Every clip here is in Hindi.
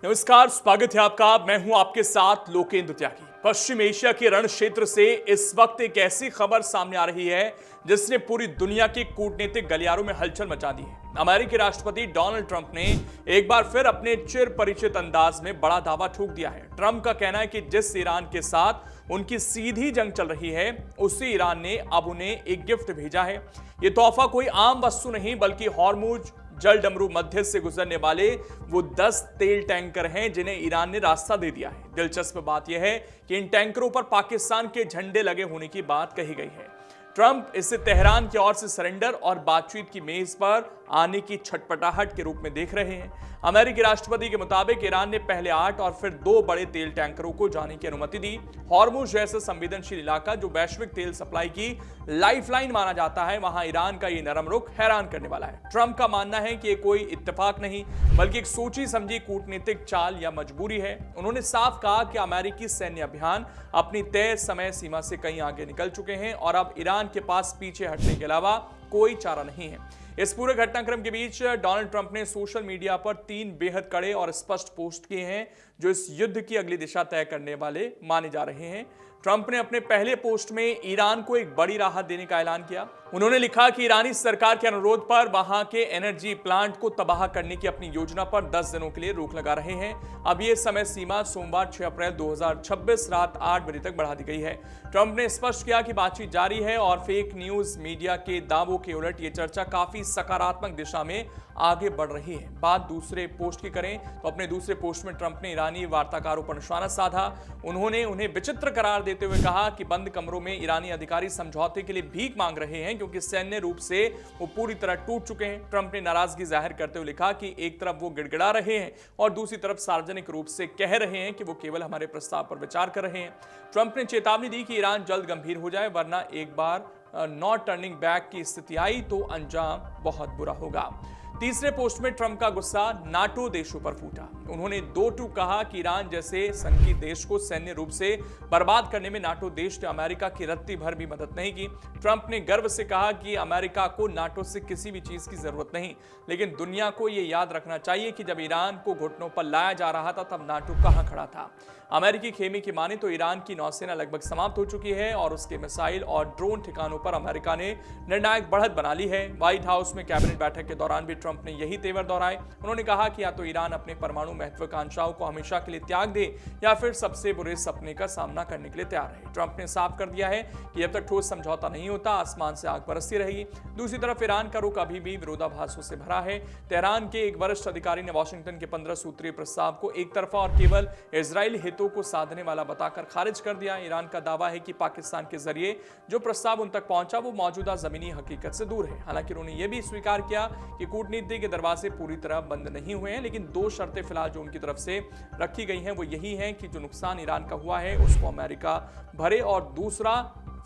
नमस्कार, स्वागत है आपका। मैं हूं आपके साथ लोकेंद्र त्यागी। पश्चिम एशिया के रण क्षेत्र से इस वक्त एक ऐसी खबर सामने आ रही है जिसने पूरी दुनिया के कूटनीतिक गलियारों में हलचल मचा दी है। अमेरिकी राष्ट्रपति डोनाल्ड ट्रंप ने एक बार फिर अपने चिर परिचित अंदाज में बड़ा दावा ठोक दिया है। ट्रंप का कहना है कि जिस ईरान के साथ उनकी सीधी जंग चल रही है, उसी ईरान ने अब उन्हें एक गिफ्ट भेजा है। यह तोहफा कोई आम वस्तु नहीं बल्कि हॉर्मुज जल डमरू मध्य से गुजरने वाले वो 10 तेल टैंकर हैं जिन्हें ईरान ने रास्ता दे दिया है। दिलचस्प बात यह है कि इन टैंकरों पर पाकिस्तान के झंडे लगे होने की बात कही गई है। ट्रंप इसे तेहरान की ओर से सरेंडर और बातचीत की मेज पर आने की छटपटाहट के रूप में देख रहे हैं। अमेरिकी राष्ट्रपति के मुताबिक ईरान ने पहले 8 और फिर 2 बड़े तेल टैंकरों को जाने की अनुमति दी। हॉर्मुज जैसे संवेदनशील इलाका जो वैश्विक तेल सप्लाई की लाइफलाइन माना जाता है, वहां ईरान का ये नरम रुख हैरान करने वाला है। ट्रंप का मानना है कि ये कोई इत्तेफाक नहीं बल्कि एक सोची समझी कूटनीतिक चाल या मजबूरी है। उन्होंने साफ कहा कि अमेरिकी सैन्य अभियान अपनी तय समय सीमा से कहीं आगे निकल चुके हैं और अब ईरान के पास पीछे हटने के अलावा कोई चारा नहीं है। इस पूरे घटनाक्रम के बीच डोनाल्ड ट्रंप ने सोशल मीडिया पर 3 बेहद कड़े और स्पष्ट पोस्ट किए हैं जो इस युद्ध की अगली दिशा तय करने वाले माने जा रहे हैं। ट्रंप ने अपने पहले पोस्ट में ईरान को एक बड़ी राहत देने का ऐलान किया। उन्होंने लिखा कि ईरानी सरकार के अनुरोध पर वहां के एनर्जी प्लांट को तबाह करने की अपनी योजना पर 10 दिनों के लिए रोक लगा रहे हैं। अब यह समय सीमा सोमवार 6 अप्रैल 2026 रात 8 बजे तक बढ़ा दी गई है। ट्रंप ने स्पष्ट किया कि बातचीत जारी है और फेक न्यूज मीडिया के दावों के उलट ये चर्चा काफी सकारात्मक दिशा में आगे बढ़ रही है। बात दूसरे पोस्ट की करें तो अपने दूसरे पोस्ट में ट्रंप ने ईरानी वार्ताकारों पर निशाना साधा। उन्होंने उन्हें विचित्र करार देते हुए कहा कि बंद कमरों में ईरानी अधिकारी समझौते के लिए भीख मांग रहे हैं क्योंकि सैन्य रूप से वो पूरी तरह टूट चुके हैं। ट्रंप ने नाराजगी जाहिर करते हुए लिखा कि एक तरफ वो गिड़गिड़ा रहे हैं और दूसरी तरफ सार्वजनिक रूप से कह रहे हैं कि वो केवल हमारे प्रस्ताव पर विचार कर रहे हैं। ट्रंप ने चेतावनी दी कि ईरान जल्द गंभीर हो जाए वरना एक बार नॉट टर्निंग बैक की स्थिति आई तो अंजाम बहुत बुरा होगा। तीसरे पोस्ट में ट्रंप का गुस्सा नाटो देशों पर फूटा। उन्होंने 2 टूक कहा कि ईरान जैसे संघीय देश को सैन्य रूप से बर्बाद करने में नाटो देश ने अमेरिका की रत्ती भर भी मदद नहीं की। ट्रंप ने गर्व से कहा कि अमेरिका को नाटो से किसी भी चीज की जरूरत नहीं, लेकिन दुनिया को यह याद रखना चाहिए कि जब ईरान को घुटनों पर लाया जा रहा था तब नाटो कहां खड़ा था। अमेरिकी खेमे की माने तो ईरान की नौसेना लगभग समाप्त हो चुकी है और उसके मिसाइल और ड्रोन ठिकानों पर अमेरिका ने निर्णायक बढ़त बना ली है। व्हाइट हाउस में कैबिनेट बैठक के दौरान भी ट्रंप ने यही तेवर दोहराए। उन्होंने कहा कि या तो ईरान अपने परमाणु महत्वाकांक्षाओं को हमेशा के लिए त्याग दे या फिर सबसे बुरे सपने का सामना करने के लिए तैयार है। ट्रंप ने साफ कर दिया है कि जब तक ठोस समझौता नहीं होता आसमान से आग बरसती रहेगी। दूसरी तरफ ईरान का रुख अभी भी विरोधाभासों से भरा है। तेहरान के एक वरिष्ठ अधिकारी ने वॉशिंगटन के 15 सूत्रीय प्रस्ताव को एक तरफा और केवल इजरायली हितों को साधने वाला बताकर खारिज कर दिया। ईरान का दावा है कि पाकिस्तान के जरिए जो प्रस्ताव उन तक पहुंचा वो मौजूदा जमीनी हकीकत से दूर है। हालांकि उन्होंने यह भी स्वीकार किया कि कूटनीति के दरवाजे पूरी तरह बंद नहीं हुए हैं, लेकिन 2 शर्तें फिलहाल जो उनकी तरफ से रखी गई हैं वो यही है कि जो नुकसान ईरान का हुआ है उसको अमेरिका भरे और दूसरा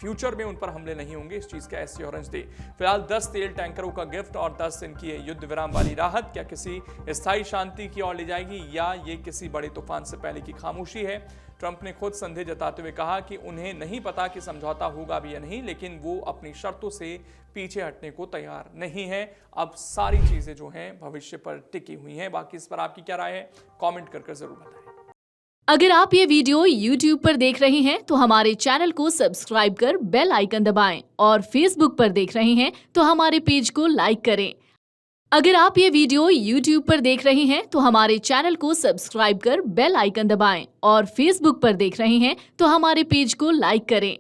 फ्यूचर में उन पर हमले नहीं होंगे, इस चीज का एश्योरेंस दे। फिलहाल 10 तेल टैंकरों का गिफ्ट और 10 दिन की युद्ध विराम वाली राहत क्या किसी स्थायी शांति की ओर ले जाएगी या ये किसी बड़े तूफान से पहले की खामोशी है? ट्रंप ने खुद संदेह जताते हुए कहा कि उन्हें नहीं पता कि समझौता होगा भी या नहीं, लेकिन वो अपनी शर्तों से पीछे हटने को तैयार नहीं है। अब सारी चीजें जो हैं भविष्य पर टिकी हुई हैं। बाकी इस पर आपकी क्या राय है, कमेंट कर जरूर बताएं। अगर आप ये वीडियो YouTube पर देख रहे हैं तो हमारे चैनल को सब्सक्राइब कर बेल आइकन दबाएं और Facebook पर देख रहे हैं तो हमारे पेज को लाइक करें। अगर आप ये वीडियो YouTube पर देख रहे हैं तो हमारे चैनल को सब्सक्राइब कर बेल आइकन दबाएं और Facebook पर देख रहे हैं तो हमारे पेज को लाइक करें।